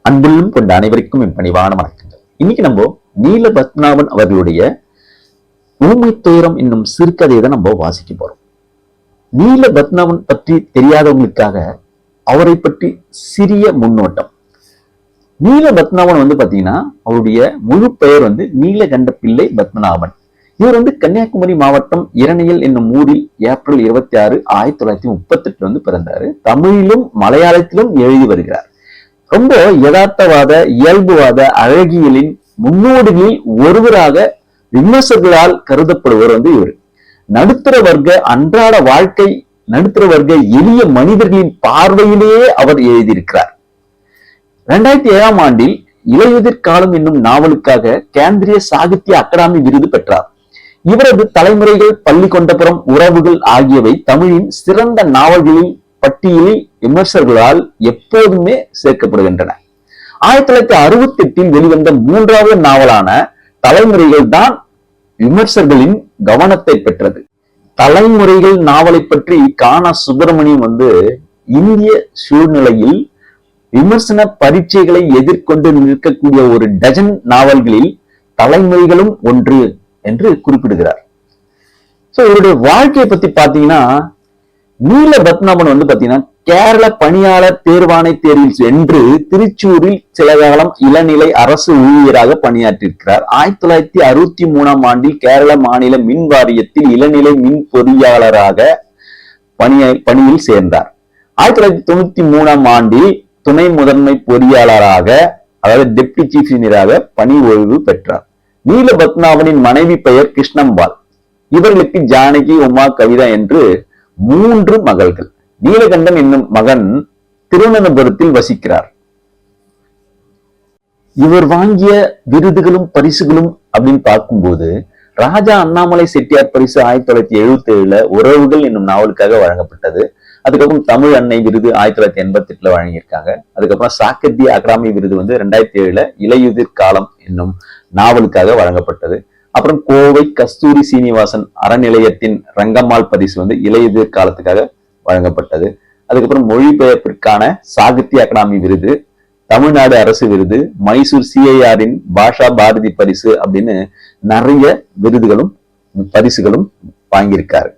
அன்புள்ளும் கொண்ட அனைவருக்கும் என் பணிவான வணக்கங்கள். இன்னைக்கு நம்ம நீல பத்மநாபன் அவர்களுடைய ஊமை துயரம் என்னும் சிறுகதையை தான் நம்ம வாசிக்க போறோம். நீல பத்மநாபன் பற்றி தெரியாதவங்களுக்காக அவரை பற்றி சிறிய முன்னோட்டம். நீல பத்மநாபன் பாத்தீங்கன்னா அவருடைய முழு பெயர் நீலகண்ட பிள்ளை பத்மநாபன். இவர் கன்னியாகுமரி மாவட்டம் இரணியல் என்னும் ஊரில் ஏப்ரல் 26, 1938 பிறந்தாரு. தமிழிலும் மலையாளத்திலும் எழுதி வருகிறார். ரொம்ப யதார்த்தவாத இயல்புவாத அழகியலின் முன்னோடிகளில் ஒருவராக விமர்சகர்களால் கருதப்படுவர் இவர். நடுத்தர வர்க்க அன்றாட வாழ்க்கை, நடுத்தர வர்க்க எளிய மனிதர்களின் பார்வையிலேயே அவர் எழுதியிருக்கிறார். 2007ஆம் ஆண்டில் இலையுதிர் காலம் என்னும் நாவலுக்காக கேந்திரிய சாகித்ய அகாடமி விருது பெற்றார். இவரது தலைமுறைகள், பள்ளி கொண்டபுரம், உறவுகள் ஆகியவை தமிழின் சிறந்த நாவல்களின் பட்டியலில் விமர்சகர்களால் எப்போதுமே சேர்க்கப்படுகின்றன. 1968 வெளிவந்த 3வது நாவலான தலைமுறைகள் தான் விமர்சகர்களின் கவனத்தை பெற்றது. தலைமுறைகள் நாவலை பற்றி கானா சுப்பிரமணியம் இந்திய சூழ்நிலையில் விமர்சன பரீட்சைகளை எதிர்கொண்டு நிற்கக்கூடிய ஒரு டஜன் நாவல்களில் தலைமுறைகளும் ஒன்று என்று குறிப்பிடுகிறார். இவருடைய வாழ்க்கையை பத்தி பாத்தீங்கன்னா, நீல பத்மநாபன் பாத்தீங்கன்னா கேரள பணியாளர் தேர்வாணை தேர்வில் வென்று திருச்சூரில் சில காலம் இளநிலை அரசு ஊழியராக பணியாற்றியிருக்கிறார். 1963ஆம் ஆண்டில் கேரள மாநில மின் வாரியத்தில் இளநிலை மின் பொறியாளராக பணியில் சேர்ந்தார். 1993ஆம் ஆண்டில் துணை முதன்மை பொறியாளராக, அதாவது டெப்டி சீஃப் இன்ஜினியராக பணி ஓய்வு பெற்றார். நீல பத்மநாபனின் மனைவி பெயர் கிருஷ்ணம்பாள். இவர்களுக்கு ஜானகி, உமா, கவிதா என்று 3 மகள்கள். நீலகண்டன் என்னும் மகன் திருவனந்தபுரத்தில் வசிக்கிறார். இவர் வாங்கிய விருதுகளும் பரிசுகளும் அப்படின்னு பார்க்கும்போது, ராஜா அண்ணாமலை செட்டியார் பரிசு 1977 உறவுகள் என்னும் நாவலுக்காக வழங்கப்பட்டது. அதுக்கப்புறம் தமிழ் அன்னை விருது 1988 வழங்கியிருக்காங்க. அதுக்கப்புறம் சாகித்ய அகாடமி விருது 2007 இலையுதிர் காலம் என்னும் நாவலுக்காக வழங்கப்பட்டது. அப்புறம் கோவை கஸ்தூரி சீனிவாசன் அறநிலையத்தின் ரங்கம்மாள் பரிசு இலையுதிர் காலத்துக்காக வழங்கப்பட்டது. அதுக்கப்புறம் மொழிபெயர்ப்பிற்கான சாகித்ய அகாடமி விருது, தமிழ்நாடு அரசு விருது, மைசூர் CIRின் பாஷா பாரதி பரிசு அப்படின்னு நிறைய விருதுகளும் பரிசுகளும் வாங்கியிருக்காரு.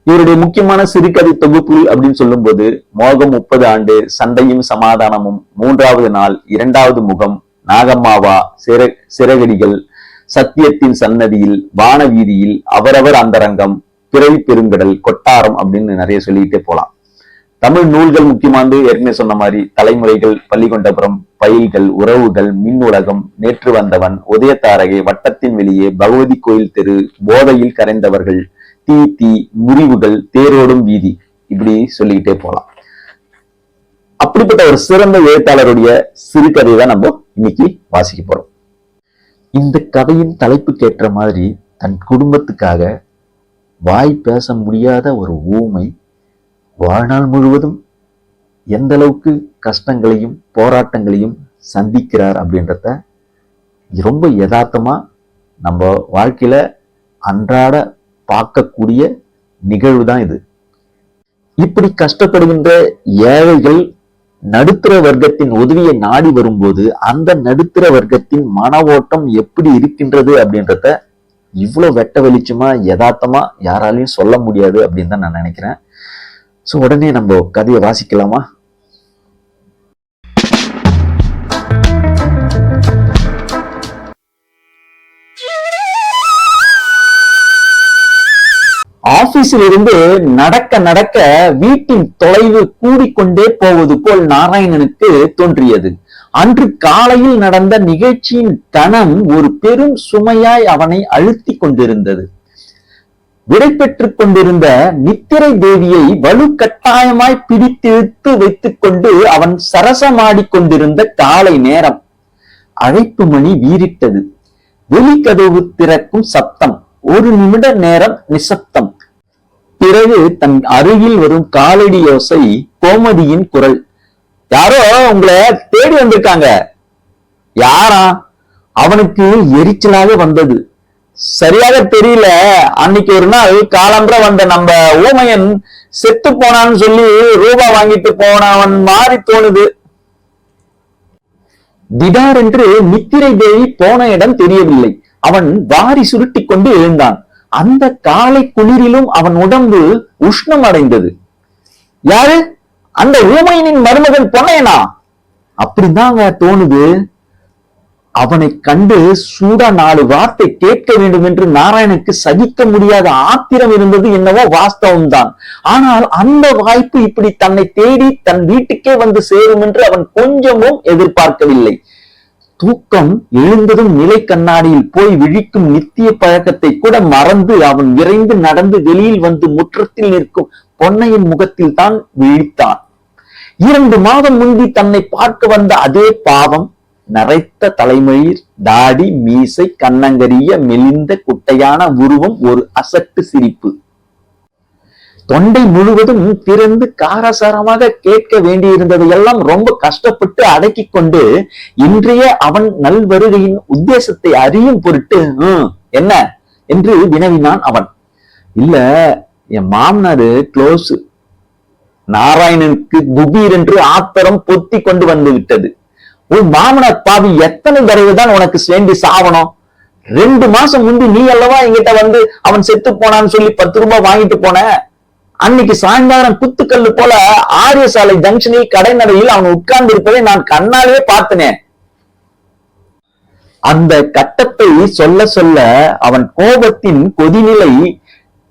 இவருடைய முக்கியமான சிறுகதை தொகுப்பு அப்படின்னு சொல்லும் போது மோகம் 30 ஆண்டு, சண்டையும் சமாதானமும், 3வது நாள், 2வது முகம், நாகம்மாவா, சிறகடிகள், சத்தியத்தின் சன்னதியில், வான வீதியில், அவரவர் அந்தரங்கம், பிறவி பெருங்கடல், கொட்டாரம் அப்படின்னு நிறைய சொல்லிக்கிட்டே போலாம். தமிழ் நூல்கள் முக்கியமானது ஏற்கனவே சொன்ன மாதிரி தலைமுறைகள், பள்ளிகொண்டபுரம், பயில்கள், உறவுகள், மின் உலகம், நேற்று வந்தவன், உதயதாரகை, வட்டத்தின் வெளியே, பகவதி கோயில் தெரு, போதையில் கரைந்தவர்கள், தீ, முறிவுகள், தேரோடும் வீதி, இப்படி சொல்லிக்கிட்டே போலாம். அப்படிப்பட்ட ஒரு சிறந்த எழுத்தாளருடைய சிறுகதையை தான் நம்ம இன்னைக்கு வாசிக்க போறோம். இந்த கதையின் தலைப்புக்கு ஏற்ற மாதிரி தன் குடும்பத்துக்காக வாய் பேச முடியாத ஒரு ஊமை வாழ்நாள் முழுவதும் எந்த அளவுக்கு கஷ்டங்களையும் போராட்டங்களையும் சந்திக்கிறார் அப்படின்றத ரொம்ப யதார்த்தமா நம்ம வாழ்க்கையில அன்றாட பார்க்கக்கூடிய நிகழ்வு தான் இது. இப்படி கஷ்டப்படுகின்ற ஏழைகள் நடுத்தர வர்க்கத்தின் உதவியை நாடி வரும்போது அந்த நடுத்தர வர்க்கத்தின் மன ஓட்டம் எப்படி இருக்கின்றது அப்படின்றத இவ்வளவு வெட்ட வெளிச்சமா யதார்த்தமா யாராலையும் சொல்ல முடியாது அப்படின்னு தான் நான் நினைக்கிறேன். உடனே நம்ம கதையை வாசிக்கலாமா? ஆபீஸில் இருந்து நடக்க நடக்க வீட்டின் தொலைவு கூடிக்கொண்டே போவது போல் நாராயணனுக்கு தோன்றியது. அன்று காலையில் நடந்த நிகழ்ச்சியின் கணம் ஒரு பெரும் சுமையாய் அவனை அழுத்தி கொண்டிருந்தது. விடை பெற்றுக் கொண்டிருந்த நித்திரை தேவியை வலு கட்டாயமாய் பிடித்திழுத்து வைத்துக் கொண்டு அவன் சரசமாடிக் கொண்டிருந்த காலை நேரம். அழைப்பு மணி வீறிட்டது. வெளிக்கதவு திறக்கும் சப்தம். 1 நிமிட நேரம் நிசப்தம். பிறகு தன் அருகில் வரும் காலடி யோசை, கோமதியின் குரல். யாரோ உங்களை தேடி வந்திருக்காங்க. யாரா? அவனுக்கு எரிச்சலாக வந்தது. சரியாக தெரியல. அன்னைக்கு ஒரு நாள் காலம்பர வந்த நம்ம ஊமையன் செத்து போனான்னு சொல்லி ரூபா வாங்கிட்டு போனவன் மாறி தோணுது. திடாரென்று நித்திரை தேவி போன இடம் தெரியவில்லை. அவன் வாரி சுருட்டி கொண்டு எழுந்தான். அந்த காலை குளிரிலும் அவன் உடம்பு உஷ்ணம் அடைந்தது. யாரு? அந்த ஊமையனின் மருமகன் பொன்னையனா? அப்படிதாங்க தோணுது. அவனை கண்டு சூடா 4 வார்த்தை கேட்க வேண்டும் என்று நாராயணனுக்கு சகிக்க முடியாத ஆத்திரம் இருந்தது. என்னவோ வாஸ்தவம் தான். ஆனால் அந்த வாய்ப்பு இப்படி தன்னை தேடி தன் வீட்டுக்கே வந்து சேரும் என்று அவன் கொஞ்சமும் எதிர்பார்க்கவில்லை. தூக்கம் எழுந்ததும் நிலை கண்ணாடியில் போய் விழிக்கும் நித்திய பழக்கத்தை கூட மறந்து அவன் விரைந்து நடந்து வெளியில் வந்து முற்றத்தில் நிற்கும் பொன்னையின் முகத்தில் தான் விழித்தான். 2 மாதம் முந்தி தன்னை பார்க்க வந்த அதே பாவம், நரைத்த தலைமயிர், தாடி, மீசை, கண்ணங்கரிய மெலிந்த குட்டையான உருவம், ஒரு அசட்டு சிரிப்பு. தொண்டை முழுவதும் திறந்து காரசாரமாக கேட்க வேண்டியிருந்ததை எல்லாம் ரொம்ப கஷ்டப்பட்டு அடக்கி கொண்டு இன்றைய அவன் நல்வருகையின் உத்தேசத்தை அறியும் பொருட்டு என்ன என்று வினவினான் அவன். இல்ல, என் மாமனாரு க்ளோஸ். நாராயணனுக்கு குபீர் என்று ஆத்திரம் பொத்தி கொண்டு வந்து விட்டது. உன் மாமனார் பாவி எத்தனை தடவை தான் உனக்கு வேண்டி சாவணும்? 2 மாசம் முந்தி நீ அல்லவா என்கிட்ட வந்து அவன் செத்து போனான்னு சொல்லி 10 ரூபாய் வாங்கிட்டு போன. அன்னைக்கு சாயங்காலம் குத்துக்கல்லு போல ஆரியசாலை ஜங்ஷனில் கடைநடையில் அவன் உட்கார்ந்து இருப்பதை நான் கண்ணாலே பார்த்தனேன். அந்த கட்டத்தை சொல்ல சொல்ல அவன் கோபத்தின் கொதிநிலை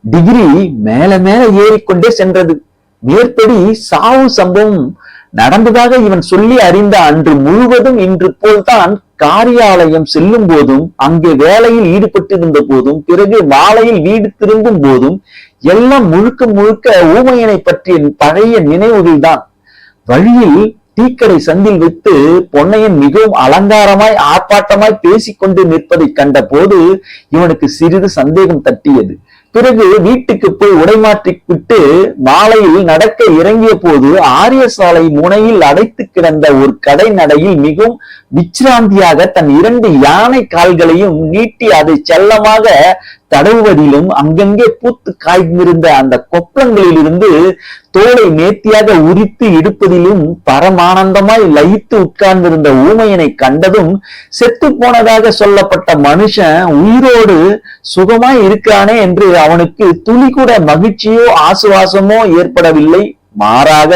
டிகிரி மேல மேல ஏறிக்கொண்டே சென்றது. மேற்படி சாவு சம்பவம் நடந்ததாக இவன் சொல்லி அறிந்த அன்று முழுவதும் இன்று போல்தான் காரியாலயம் செல்லும் போதும், அங்கே வேலையில் ஈடுபட்டிருந்த போதும், பிறகு மாலையில் வீடு திரும்பும் போதும் எல்லாம் முழுக்க முழுக்க ஊமையனை பற்றிய பழைய நினைவுகள் தான். வழியில் டீக்கடை சந்தில் வைத்து பொன்னையன் மிகவும் அலங்காரமாய் ஆர்ப்பாட்டமாய் பேசிக்கொண்டு நிற்பதை கண்ட போது இவனுக்கு சிறிது சந்தேகம் தட்டியது. பிறகு வீட்டுக்கு போய் உடைமாற்றி விட்டு மாலையில் நடக்க இறங்கிய போது ஆரியசாலை முனையில் அடைத்து கிடந்த ஒரு கடை நடையில் மிகவும் விச்சிராந்தியாக தன் 2 யானை கால்களையும் நீட்டி அதை செல்லமாக தடவுவதிலும், அங்கங்கே பூத்து காய்ந்திருந்த அந்த கொப்பளங்களில் இருந்து தோலை நேர்த்தியாக உரித்து எடுப்பதிலும் பரமானந்தமாய் லயித்து உட்கார்ந்திருந்த ஊமையனை கண்டதும் செத்து போனதாக சொல்லப்பட்ட மனுஷன் உயிரோடு சுகமாய் இருக்கிறானே என்று அவனுக்கு துளி கூட மகிழ்ச்சியோ ஆசுவாசமோ ஏற்படவில்லை. மாறாக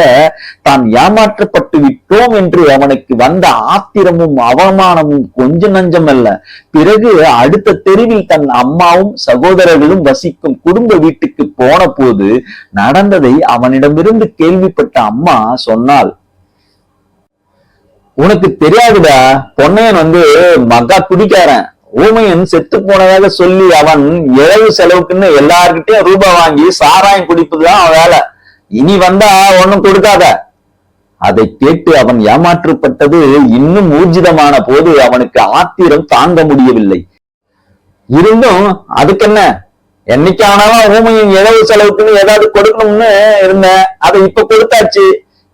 தான் ஏமாற்றப்பட்டு விட்டோம் என்று அவனுக்கு வந்த ஆத்திரமும் அவமானமும் கொஞ்சம் நஞ்சம் அல்ல. பிறகு அடுத்த தெருவில் தன் அம்மாவும் சகோதரர்களும் வசிக்கும் குடும்ப வீட்டுக்கு போன போது நடந்ததை அவனிடமிருந்து கேள்விப்பட்ட அம்மா சொன்னாள். உனக்கு தெரியாதுடா, பொன்னையன் மகா குடிக்காரன். ஊமையன் செத்து போனதாக சொல்லி அவன் இழவு செலவுக்குன்னு எல்லார்கிட்டையும் ரூபாய் வாங்கி சாராயம் குடிப்பதுதான் அவன் வேலை. இனி வந்தா ஒண்ணும் கொடுக்காத. அதை கேட்டு அவன் ஏமாற்றப்பட்டது இன்னும் ஊர்ஜிதமான போது அவனுக்கு ஆத்திரம் தாங்க முடியவில்லை. இருந்தும் அதுக்கென்ன, என்னைக்கு ஆனாலும் ஊமையின் இழவு செலவுக்குன்னு ஏதாவது கொடுக்கணும்னு இருந்தேன். அதை இப்ப கொடுத்தாச்சு.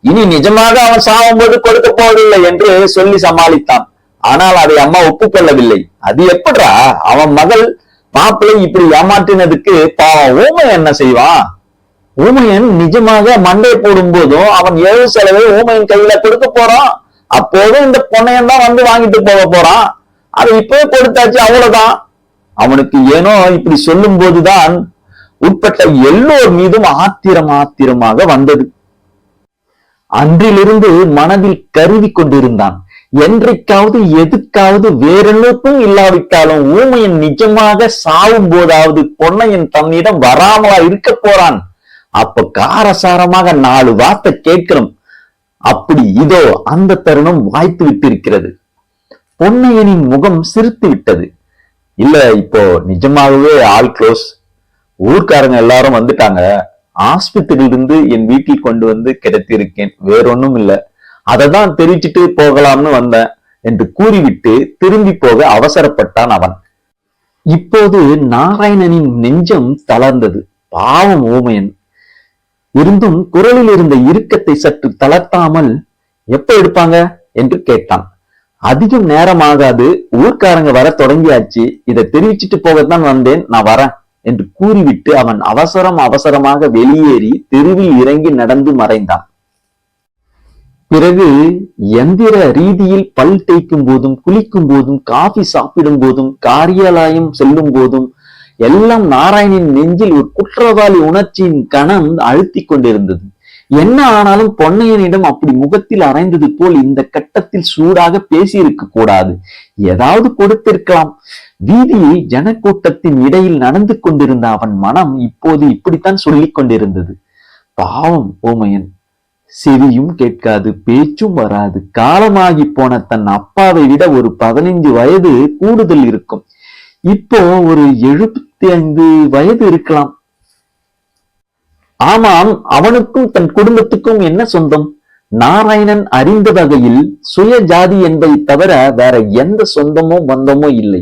இனி நிஜமாக அவன் சாகும் போது கொடுக்க போவதில்லை என்று சொல்லி சமாளித்தான். ஆனால் அதை அம்மா ஒப்புக்கொள்ளவில்லை. அது எப்படா, அவன் மகள் மாப்பிள்ளை இப்படி ஏமாற்றினதுக்கு பாவம் ஊமையன் என்ன செய்வான்? ஊமையன் நிஜமாக மண்டை போடும் போதும் அவன் இழவு செலவை ஊமையன் கையில கொடுக்க போறான். அப்போதும் இந்த பொன்னையன் தான் வாங்கிட்டு போக போறான். அதை இப்பவே கொடுத்தாச்சு, அவ்வளவுதான். அவனுக்கு ஏனோ இப்படி சொல்லும் போதுதான் உட்பட்ட எல்லோர் மீதும் ஆத்திரமாக வந்தது. அன்றிலிருந்து மனதில் கருவி கொண்டிருந்தான். என்றைக்காவது எதுக்காவது வேறென்னுக்கும் இல்லாவிட்டாலும் ஊமையன் நிஜமாக சாவும் போதாவது பொன்னையன் தன்னிடம் வராமலா இருக்க போறான். அப்ப காரசாரமாக 4 வார்த்தை கேட்கிறோம். அப்படி இதோ அந்த தருணம் வாய்த்து விட்டிருக்கிறது. பொன்னையனின் முகம் சிரித்து விட்டது. இல்ல, இப்போ நிஜமாகவே ஆல் க்ளோஸ். ஊர்க்காரங்க எல்லாரும் வந்துட்டாங்க. ஆஸ்பத்திரியில இருந்து என் வீட்டில் கொண்டு வந்து கிடத்திருக்கேன். வேறொன்னும் இல்ல. அததான் தெரிவிச்சுட்டு போகலாம்னு வந்தேன் என்று கூறிவிட்டு திரும்பி போக அவசரப்பட்டான் அவன். இப்போது நாராயணனின் நெஞ்சம் தளர்ந்தது. பாவம் ஊமையன். இருந்தும் குரலில் இருந்த இறுக்கத்தை சற்று தளர்த்தாமல் எப்ப எடுப்பாங்க என்று கேட்டான். அதிகம் நேரமாகாது, ஊர்க்காரங்க வர தொடங்கியாச்சு. இதை தெரிவிச்சுட்டு போகத்தான் வந்தேன், நான் வரேன் என்று கூறிவிட்டு அவன் அவசரமாக வெளியேறி தெருவில் இறங்கி நடந்து மறைந்தான். பிறகு எந்திர ரீதியில் பல் தேய்க்கும் போதும், குளிக்கும் போதும், காஃபி சாப்பிடும் போதும், காரியாலயம் செல்லும் போதும் எல்லாம் நாராயணின் நெஞ்சில் ஒரு குற்றவாளி உணர்ச்சியின் கணம் அழுத்தி கொண்டிருந்தது. என்ன ஆனாலும் பொன்னையனிடம் அப்படி முகத்தில் அரைந்தது போல் இந்த கட்டத்தில் சூடாக பேசியிருக்க கூடாது. ஏதாவது கொடுத்திருக்கலாம். வீதியில் ஜனக்கூட்டத்தின் இடையில் நடந்து கொண்டிருந்த அவன் மனம் இப்போது இப்படித்தான் சொல்லிக் கொண்டிருந்தது. பாவம் ஊமையன், செவியும் கேட்காது, பேச்சும் வராது, காலமாகி போன தன் அப்பாவை விட ஒரு 15 வயது கூடுதல் இருக்கும். இப்போ ஒரு 75 வயது இருக்கலாம். ஆமாம், அவனுக்கும் தன் குடும்பத்துக்கும் என்ன சொந்தம்? நாராயணன் அறிந்த வகையில் சுய ஜாதி என்பதை தவிர வேற எந்த சொந்தமோ பந்தமோ இல்லை.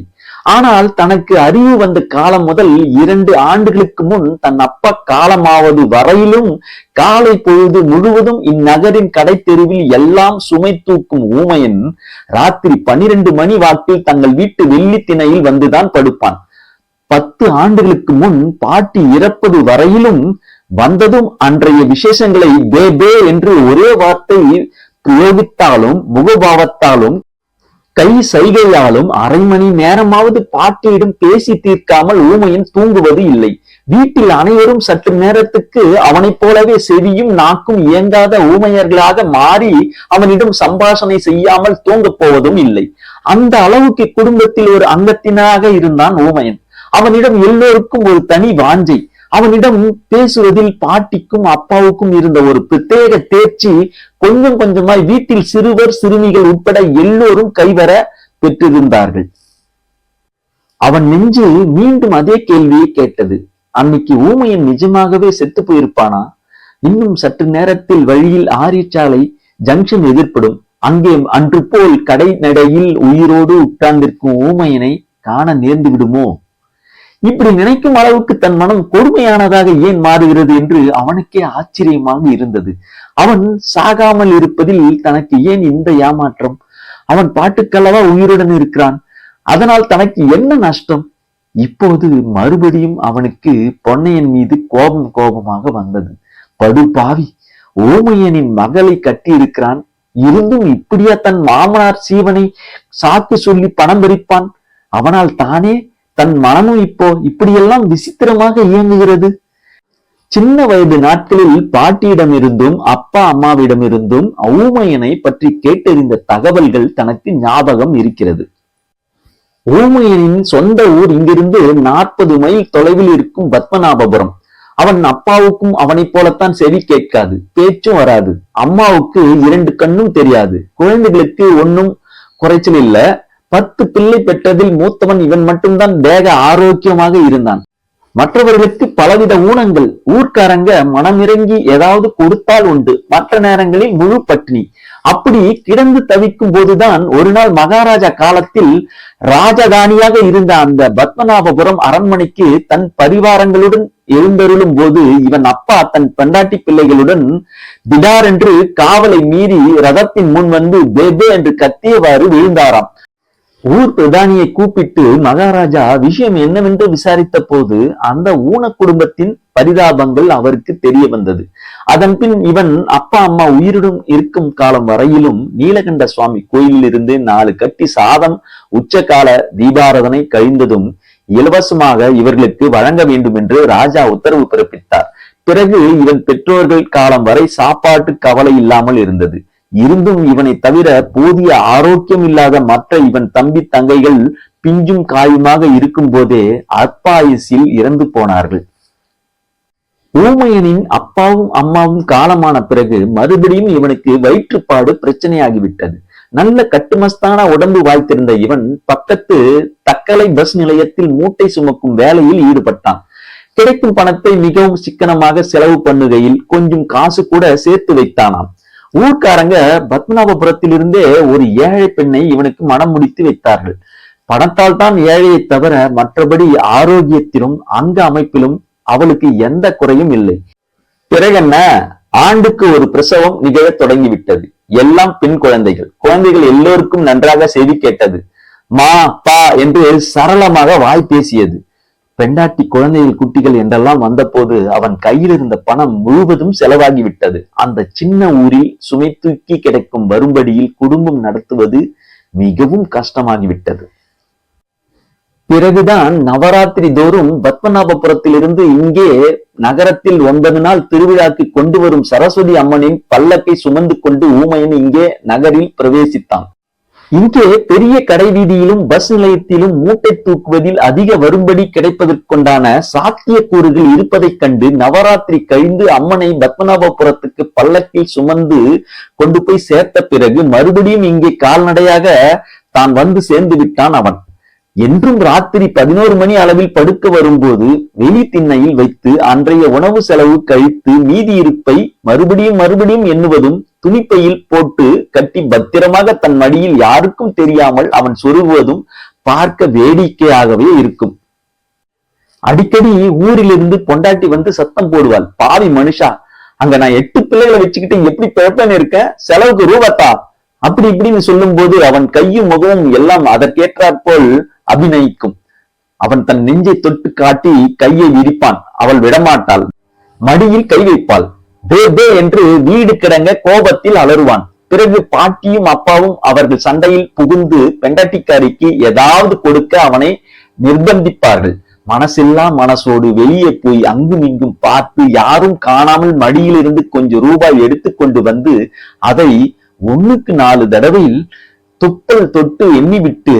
ஆனால் தனக்கு அறிவு வந்த காலம் முதல் 2 ஆண்டுகளுக்கு முன் தன் அப்பா காலமாவது வரையிலும் காலை பொழுது முழுவதும் இந்நகரின் கடை தெருவில் எல்லாம் சுமை தூக்கும் ஊமையன் ராத்திரி 12 மணி வாக்கில் தங்கள் வீட்டு வெள்ளி திணையில் வந்துதான் படுப்பான். 10 ஆண்டுகளுக்கு முன் பாட்டி இறப்பது வரையிலும் வந்ததும் அன்றைய விசேஷங்களை பே பே என்று ஒரே வார்த்தை பிரயோகித்தாலும், முகபாவத்தாலும், கை சைகையாலும் 1/2 மணி நேரமாவது பாட்டியிடம் பேசி தீர்க்காமல் ஊமையன் தூங்குவது இல்லை. வீட்டில் அனைவரும் சற்று நேரத்துக்கு அவனைப் போலவே செவியும் நாக்கும் இயங்காத ஊமையர்களாக மாறி அவனிடம் சம்பாஷணை செய்யாமல் தூங்கப் போவதும் இல்லை. அந்த அளவுக்கு குடும்பத்தில் ஒரு அங்கத்தினராக இருந்தான் ஊமையன். அவனிடம் எல்லோருக்கும் ஒரு தனி வாஞ்சை. அவனிடம் பேசுவதில் பாட்டிக்கும் அப்பாவுக்கும் இருந்த ஒரு பிரத்யேக தேர்ச்சி கொஞ்சம் கொஞ்சமாய் வீட்டில் சிறுவர் சிறுமிகள் உட்பட எல்லோரும் கைவர பெற்றிருந்தார்கள். அவன் நெஞ்சு மீண்டும் அதே கேள்வியை கேட்டது. அன்னைக்கு ஊமையன் நிஜமாகவே செத்து போயிருப்பானா? இன்னும் சற்று நேரத்தில் வழியில் ஆரியச்சாலை ஜங்ஷன் எதிர்ப்படும். அங்கே அன்று போல் கடை நடையில் உயிரோடு உட்கார்ந்திருக்கும் ஊமையனை காண நேர்ந்து விடுமோ? இப்படி நினைக்கும் அளவுக்கு தன் மனம் கொடுமையானதாக ஏன் மாறுகிறது என்று அவனுக்கே ஆச்சரியமாக இருந்தது. அவன் சாகாமல் இருப்பதில் தனக்கு ஏன் இந்த ஏமாற்றம்? அவன் பாட்டுக்கல்லவா உயிருடன் இருக்கிறான். அதனால் தனக்கு என்ன நஷ்டம்? இப்போது மறுபடியும் அவனுக்கு பொன்னையன் மீது கோபமாக வந்தது. படுபாவி, ஊமையனின் மகளை கட்டி இருக்கிறான். இருந்தும் இப்படியா தன் மாமனார் சீவனை சாக்கு சொல்லி பணம் பறிப்பான்? அவனால் தானே தன் மனமும் இப்போ இப்படியெல்லாம் விசித்திரமாக இயங்குகிறது. சின்ன வயது நாட்களில் பாட்டியிடம் இருந்தும் அப்பா அம்மாவிடம் இருந்தும் ஊமையனை பற்றி கேட்டறிந்த தகவல்கள் தனக்கு ஞாபகம் இருக்கிறது. ஊமையனின் சொந்த ஊர் இங்கிருந்து 40 மைல் தொலைவில் இருக்கும் பத்மநாபபுரம். அவன் அப்பாவுக்கும் அவனைப் போலத்தான் செவி கேட்காது, பேச்சும் வராது. அம்மாவுக்கு 2 கண்ணும் தெரியாது. குழந்தைகளுக்கு ஒன்னும் குறைச்சல் இல்ல. 10 பிள்ளை பெற்றதில் மூத்தவன் இவன் மட்டும்தான் தேக ஆரோக்கியமாக இருந்தான். மற்றவர்களுக்கு பலவித ஊனங்கள். ஊர்க்காரங்க மனமிறங்கி ஏதாவது கொடுத்தால் உண்டு, மற்ற நேரங்களில் முழு பட்டினி. அப்படி கிடந்து தவிக்கும் போதுதான் ஒரு நாள் மகாராஜா காலத்தில் ராஜதானியாக இருந்த அந்த பத்மநாபபுரம் அரண்மனைக்கு தன் பரிவாரங்களுடன் எழுந்தருளும் போது இவன் அப்பா தன் பெண்டாட்டி பிள்ளைகளுடன் திடார் என்று காவலை மீறி ரதத்தின் முன் வந்து பேபே என்று கத்தியவாறு விழுந்தாராம். ஊர் பிரதானியை கூப்பிட்டு மகாராஜா விஷயம் என்னவென்று விசாரித்த போது அந்த ஊன குடும்பத்தின் பரிதாபங்கள் அவருக்கு தெரிய வந்தது. அதன் பின் இவன் அப்பா அம்மா உயிருடன் இருக்கும் காலம் வரையிலும் நீலகண்ட சுவாமி கோயிலில் இருந்து 4 கட்டி சாதம் உச்சகால தீபாராதனை கழிந்ததும் இலவசமாக இவர்களுக்கு வழங்க வேண்டும் என்று ராஜா உத்தரவு பிறப்பித்தார். பிறகு இவன் பெற்றோர்கள் காலம் வரை சாப்பாட்டு கவலை இல்லாமல் இருந்தது. இருந்தும் இவனை தவிர போதிய ஆரோக்கியம் இல்லாத மற்ற இவன் தம்பி தங்கைகள் பிஞ்சும் காயுமாக இருக்கும் போதே அற்பாயுசில் இறந்து போனார்கள். ஊமையனின் அப்பாவும் அம்மாவும் காலமான பிறகு மறுபடியும் இவனுக்கு வயிற்றுப்பாடு பிரச்சனையாகிவிட்டது. நல்ல கட்டுமஸ்தான உடம்பு வாய்த்திருந்த இவன் பக்கத்து தக்கலை பஸ் நிலையத்தில் மூட்டை சுமக்கும் வேலையில் ஈடுபட்டான். கிடைக்கும் பணத்தை மிகவும் சிக்கனமாக செலவு பண்ணுகையில் கொஞ்சம் காசு கூட சேர்த்து வைத்தானாம். ஊர்க்காரங்க பத்மநாபபுரத்திலிருந்தே ஒரு ஏழை பெண்ணை இவனுக்கு மனம் முடித்து வைத்தார்கள். பணத்தால் தான் ஏழையை தவிர மற்றபடி ஆரோக்கியத்திலும் அங்க அமைப்பிலும் அவளுக்கு எந்த குறையும் இல்லை. பிறகென்ன, ஆண்டுக்கு ஒரு பிரசவம் நிகழ தொடங்கிவிட்டது. எல்லாம் பெண் குழந்தைகள். குழந்தைகள் எல்லோருக்கும் நன்றாக செவி கேட்டது. மா பா என்று சரளமாக வாய் பேசியது. பெண்டாட்டி, குழந்தைகள், குட்டிகள் என்றெல்லாம் வந்தபோது அவன் கையில் இருந்த பணம் முழுவதும் செலவாகிவிட்டது. அந்த சின்ன ஊரில் சுமை தூக்கி கிடைக்கும் வரும்படியில் குடும்பம் நடத்துவது மிகவும் கஷ்டமாகிவிட்டது. பிறகுதான் நவராத்திரி தோறும் பத்மநாபபுரத்திலிருந்து இங்கே நகரத்தில் 9 நாள் திருவிழாக்கு கொண்டு வரும் சரஸ்வதி அம்மனின் பல்லக்கை சுமந்து கொண்டு ஊமையன் இங்கே நகரில் பிரவேசித்தான். இங்கே பெரிய கடை வீதியிலும் பஸ் நிலையத்திலும் மூட்டை தூக்குவதில் அதிக வரும்படி கிடைப்பதற்குண்டான சாத்தியக்கூறுகள் இருப்பதைக் கண்டு நவராத்திரி கழிந்து அம்மனை பத்மநாபபுரத்துக்கு பல்லக்கில் சுமந்து கொண்டு போய் சேர்த்த பிறகு மறுபடியும் இங்கே கால்நடையாக தான் வந்து சேர்ந்து விட்டான் அவன். என்றும் ராத்திரி 11 மணி அளவில் படுக்க வரும்போது வெளி திண்ணையில் வைத்து அன்றைய உணவு செலவு கழித்து மீதி இருப்பை மறுபடியும் எண்ணுவதும் துணிப்பையில் போட்டு கட்டி பத்திரமாக தன் மடியில் யாருக்கும் தெரியாமல் அவன் சொருகுவதும் பார்க்க வேடிக்கையாகவே இருக்கும். அடிக்கடி ஊரிலிருந்து பொண்டாட்டி வந்து சத்தம் போடுவாள், பாவி மனுஷா, அங்க நான் 8 பிள்ளைகளை வச்சுக்கிட்டு எப்படி பிழப்பேன்னு இருக்கேன், செலவுக்கு ரூபாத்தா, அப்படி இப்படின்னு சொல்லும் போது அவன் கையும் முகமும் எல்லாம் அதற்கேற்றாற்போல் அபிநயிக்கும். அவன் தன் நெஞ்சை தொட்டு காட்டி கையை விரிப்பான். அவள் விடமாட்டாள். மடியில் கை வைப்பாள். பே என்று வீடு கிடங்க கோபத்தில் அலறுவான். பிறகு பாட்டியும் அப்பாவும் அவர்கள் சண்டையில் புகுந்து பெண்டாட்டிக்காரிக்கு ஏதாவது கொடுக்க அவனை நிர்பந்திப்பார்கள். மனசெல்லா மனசோடு வெளியே போய் அங்கும் இங்கும் பார்த்து யாரும் காணாமல் மடியிலிருந்து கொஞ்சம் ரூபாய் எடுத்துக்கொண்டு வந்து அதை 1க்கு 4 தடவையில் துப்பல் தொட்டு எண்ணிவிட்டு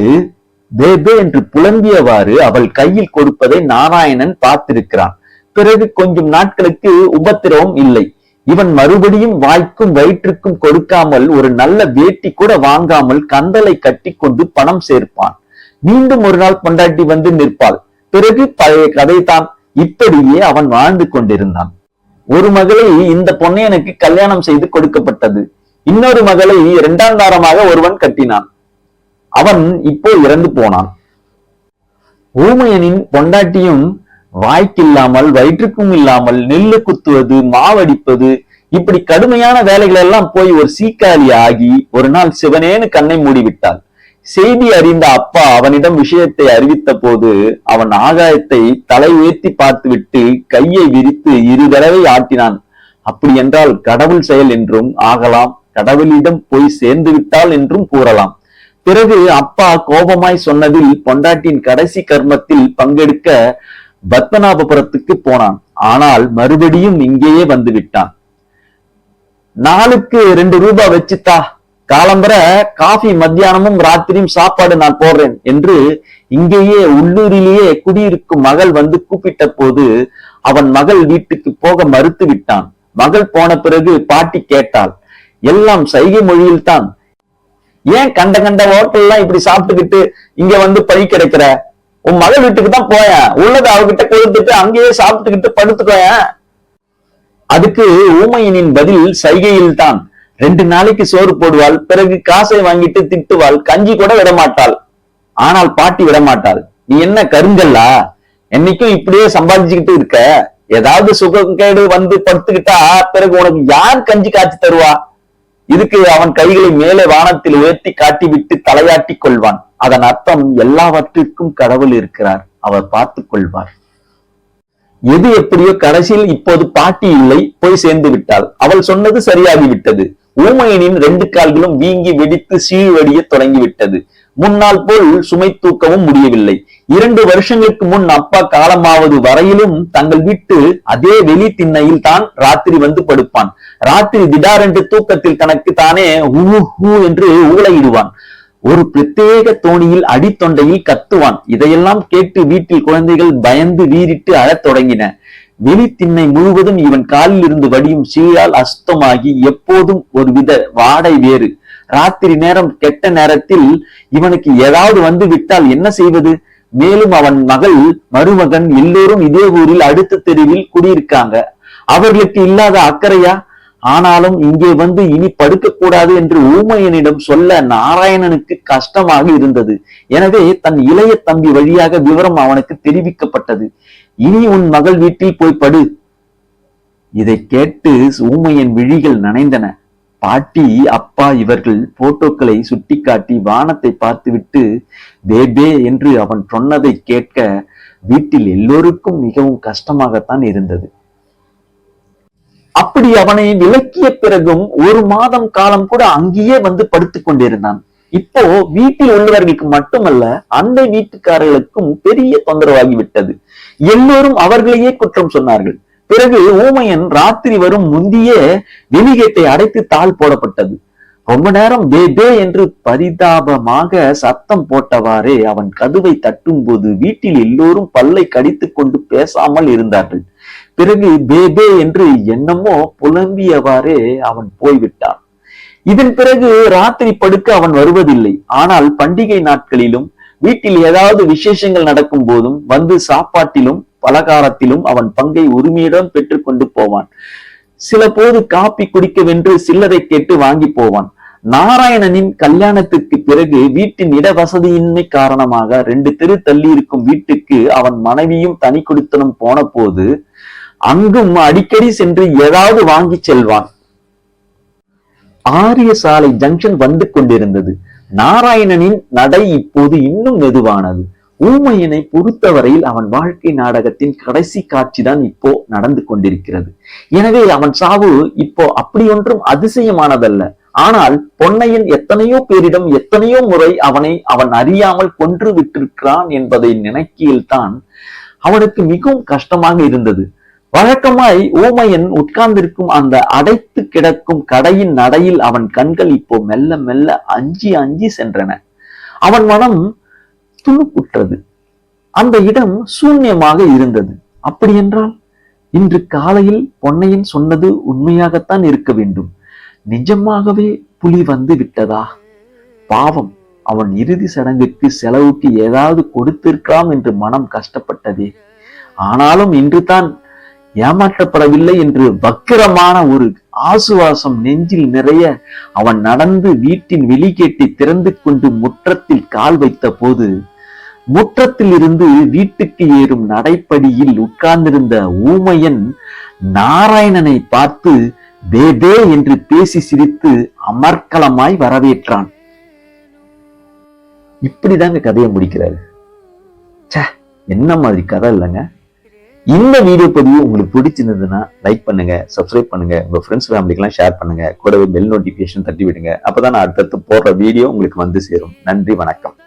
பே என்று புலம்பியவாறு அவள் கையில் கொடுப்பதை நாராயணன் பார்த்திருக்கிறான். பிறகு கொஞ்சம் நாட்களுக்கு உபத்திரவம் இல்லை. இவன் மறுபடியும் வாய்க்கும் வயிற்றுக்கும் கொடுக்காமல் ஒரு நல்ல வேட்டி கூட வாங்காமல் கந்தலை கட்டி கொண்டு பணம் சேர்ப்பான். மீண்டும் ஒரு நாள் பொண்டாட்டி வந்து நிற்பாள். பிறகு பழைய கதைதான். இப்படியே அவன் வாழ்ந்து கொண்டிருந்தான். ஒரு மகளை இந்த பொன்னையனுக்கு கல்யாணம் செய்து கொடுக்கப்பட்டது. இன்னொரு மகளை 2ஆம் தாரமாக ஒருவன் கட்டினான். அவன் இப்போ இறந்து போனான். ஊமையனின் பொண்டாட்டியும் வாய்க்கில்லாமல் வயிற்றுக்கும் இல்லாமல் நெல்லு குத்துவது, மாவடிப்பது, இப்படி கடுமையான வேலைகள் எல்லாம் போய் ஒரு சீக்காளி ஆகி ஒரு நாள் சிவனேன்னு கண்ணை மூடிவிட்டாள். செய்தி அறிந்த அப்பா அவனிடம் விஷயத்தை அறிவித்த போது அவன் ஆகாயத்தை தலை உயர்த்தி பார்த்துவிட்டு கையை விரித்து 2 தடவை ஆட்டினான். அப்படி என்றால் கடவுள் செயல் என்றும் ஆகலாம், கடவுளிடம் போய் சேர்ந்து விட்டாள் என்றும் கூறலாம். பிறகு அப்பா கோபமாய் சொன்னதில் பொண்டாட்டின் கடைசி கர்மத்தில் பங்கெடுக்க பத்மநாபபுரத்துக்கு போனான். ஆனால் மறுபடியும் இங்கேயே வந்து விட்டான். நாளுக்கு 2 ரூபாய் வச்சுத்தா, காலம்பர காஃபி, மத்தியானமும் ராத்திரியும் சாப்பாடு நான் போடுறேன் என்று இங்கேயே உள்ளூரிலேயே குடியிருக்கும் மகள் வந்து கூப்பிட்ட போது அவன் மகள் வீட்டுக்கு போக மறுத்து விட்டான். மகள் போன பிறகு பாட்டி கேட்டாள். எல்லாம் சைகை மொழியில்தான். ஏன் கண்ட ஹோட்டல்லாம் இப்படி சாப்பிட்டுக்கிட்டு இங்க வந்து பழி கிடைக்கிற? உன் மகள் வீட்டுக்கு தான் போயேன், உள்ளதை அவகிட்ட கொடுத்துட்டு அங்கேயே சாப்பிட்டுக்கிட்டு படுத்துக்கோயேன். அதுக்கு ஊமையனின் பதில் சைகையில் தான். 2 நாளைக்கு சோறு போடுவாள், பிறகு காசை வாங்கிட்டு திட்டுவாள், கஞ்சி கூட விடமாட்டாள். ஆனால் பாட்டி விடமாட்டாள். நீ என்ன கருங்கல்லா, என்னைக்கும் இப்படியே சம்பாதிச்சுக்கிட்டு இருக்க, ஏதாவது சுகக்கேடு வந்து படுத்துக்கிட்டா பிறகு உனக்கு யார் கஞ்சி காய்ச்சி தருவா? இதுக்கு அவன் கைகளை மேலே வானத்தில் உயர்த்தி காட்டிவிட்டு தலையாட்டி கொள்வான். அதன் அர்த்தம் எல்லாவற்றிற்கும் கடவுள் இருக்கிறார், அவர் பார்த்துக் கொள்வார். எது எப்படியோ கடைசியில் இப்போது பாட்டி இல்லை, போய் சேர்ந்து விட்டாள். அவள் சொன்னது சரியாகிவிட்டது. ஊமையனின் 2 கால்களும் வீங்கி வெடித்து சீழ்வடிய தொடங்கிவிட்டது. முன்னால் போல் சுமை தூக்கவும் முடியவில்லை. 2 வருஷங்களுக்கு முன் அப்பா காலமாவது வரையிலும் தங்கள் வீட்டு அதே வெளி திண்ணையில் தான் ராத்திரி வந்து படுப்பான். ராத்திரி திடாரென்று தூக்கத்தில் தனக்கு தானே ஊ என்று ஊளையிடுவான். ஒரு பிரத்யேக தோணியில் அடித்தொண்டையில் கத்துவான். இதையெல்லாம் கேட்டு வீட்டில் குழந்தைகள் பயந்து வீறிட்டு அழத் தொடங்கின. வெளி திண்ணை முழுவதும் இவன் காலில் இருந்து வடியும் சீழால் அசுத்தமாகி எப்போதும் ஒரு வித வாடை வேறு. ராத்திரி நேரம் கெட்ட நேரத்தில் இவனுக்கு ஏதாவது வந்து விட்டால் என்ன செய்வது? மேலும் அவன் மகள், மருமகன் எல்லோரும் இதே ஊரில் அடுத்த தெருவில் குடியிருக்காங்க. அவர்களுக்கு இல்லாத அக்கறையா? ஆனாலும் இங்கே வந்து இனி படுக்க கூடாது என்று ஊமையனிடம் சொல்ல நாராயணனுக்கு கஷ்டமாக இருந்தது. எனவே தன் இளைய தம்பி வழியாக விவரம் அவனுக்கு தெரிவிக்கப்பட்டது. இனி உன் மகள் வீட்டில் போய் படு. இதை கேட்டு ஊமையன் விழிகள் நனைந்தன. பாட்டி, அப்பா இவர்கள் போட்டோக்களை சுட்டிக்காட்டி வானத்தை பார்த்துவிட்டு பே என்று அவன் சொன்னதை கேட்க வீட்டில் எல்லோருக்கும் மிகவும் கஷ்டமாகத்தான் இருந்தது. அப்படி அவனை விலக்கிய பிறகும் 1 மாதம் காலம் கூட அங்கேயே வந்து படுத்துக் கொண்டிருந்தான். இப்போ வீட்டில் உள்ளவர்களுக்கு மட்டுமல்ல, அண்டை வீட்டுக்காரர்களுக்கும் பெரிய தொந்தரவாகிவிட்டது. எல்லோரும் அவர்களையே குற்றம் சொன்னார்கள். பிறகு ஊமையன் ராத்திரி வரும் முந்தியே வெளிகேட்டை அடைத்து தாள் போடப்பட்டது. ரொம்ப நேரம் பே பே என்று பரிதாபமாக சத்தம் போட்டவாறே அவன் கதவை தட்டும் போது வீட்டில் எல்லோரும் பல்லை கடித்துக் கொண்டு பேசாமல் இருந்தார்கள். பிறகு பே பே என்று என்னமோ புலம்பியவாறே அவன் போய்விட்டான். இதன் பிறகு ராத்திரி படுக்க அவன் வருவதில்லை. ஆனால் பண்டிகை நாட்களிலும் வீட்டில் ஏதாவது விசேஷங்கள் நடக்கும் போதும் வந்து சாப்பாட்டிலும் பலகாரத்திலும் அவன் பங்கை உரிமையிடம் பெற்றுக் கொண்டு போவான். சில போது காப்பி குடிக்கவென்று சில்லறை கேட்டு வாங்கி போவான். நாராயணனின் கல்யாணத்துக்கு பிறகு வீட்டின் இட வசதியின்மை காரணமாக 2 தெரு தள்ளி இருக்கும் வீட்டுக்கு அவன் மனைவியும் தனி குடித்தனம் போன போது அங்கும் அடிக்கடி சென்று ஏதாவது வாங்கி செல்வான். ஆரிய சாலை ஜங்ஷன் வந்து கொண்டிருந்தது. நாராயணனின் நடை இப்போது இன்னும் மெதுவானது. ஊமையனை பொறுத்தவரையில் அவன் வாழ்க்கை நாடகத்தின் கடைசி காட்சிதான் இப்போ நடந்து கொண்டிருக்கிறது. எனவே அவன் சாவு இப்போ அப்படி ஒன்றும் அதிசயமானதல்ல. ஆனால் பொன்னையன் எத்தனையோ பேரிடம் எத்தனையோ முறை அவன் அறியாமல் கொன்று விட்டிருக்கிறான் என்பதை நினைக்கையில்தான் அவனுக்கு மிகவும் கஷ்டமாக இருந்தது. வழக்கமாய் ஊமையன் உட்கார்ந்திருக்கும் அந்த அடைத்து கிடக்கும் கடையின் நடையில் அவன் கண்கள் இப்போ மெல்ல மெல்ல அஞ்சி அஞ்சி சென்றன. அவன் மனம் துணுக்குற்றது. அந்த இடம் சூன்யமாக இருந்தது. அப்படி என்றால் இன்று காலையில் பொன்னையன் சொன்னது உண்மையாகத்தான் இருக்க வேண்டும். நிஜமாகவே புலி வந்து விட்டதா? பாவம், அவன் இறுதி சடங்குக்கு செலவுக்கு ஏதாவது கொடுத்திருக்கலாம் என்று மனம் கஷ்டப்பட்டதே. ஆனாலும் இன்று தான் ஏமாற்றப்படவில்லை என்று வக்கிரமான ஒரு ஆசுவாசம் நெஞ்சில் நிறைய அவன் நடந்து வீட்டின் வெளிகேட்டை திறந்து கொண்டு முற்றத்தில் கால் வைத்த போது முற்றத்தில் இருந்து வீட்டுக்கு ஏறும் நடைப்படியில் உட்கார்ந்திருந்த ஊமையன் நாராயணனை பார்த்து பேபே என்று பேசி சிரித்து அமர்க்கலமாய் வரவேற்றான். இப்படிதாங்க கதையை முடிக்கிறாரு. என்ன மாதிரி கதை இல்லைங்க. இந்த வீடியோ பதிவு உங்களுக்கு பிடிச்சிருந்ததுன்னா லைக் பண்ணுங்க, சப்ஸ்கிரைப் பண்ணுங்க, உங்க ஃப்ரெண்ட்ஸ் ஃபேமிலிக்கெல்லாம் ஷேர் பண்ணுங்க, கூடவே பெல் நோட்டிபிகேஷன் தட்டி விடுங்க. அப்பதான் நான் அடுத்தடுத்து போடுற வீடியோ உங்களுக்கு வந்து சேரும். நன்றி, வணக்கம்.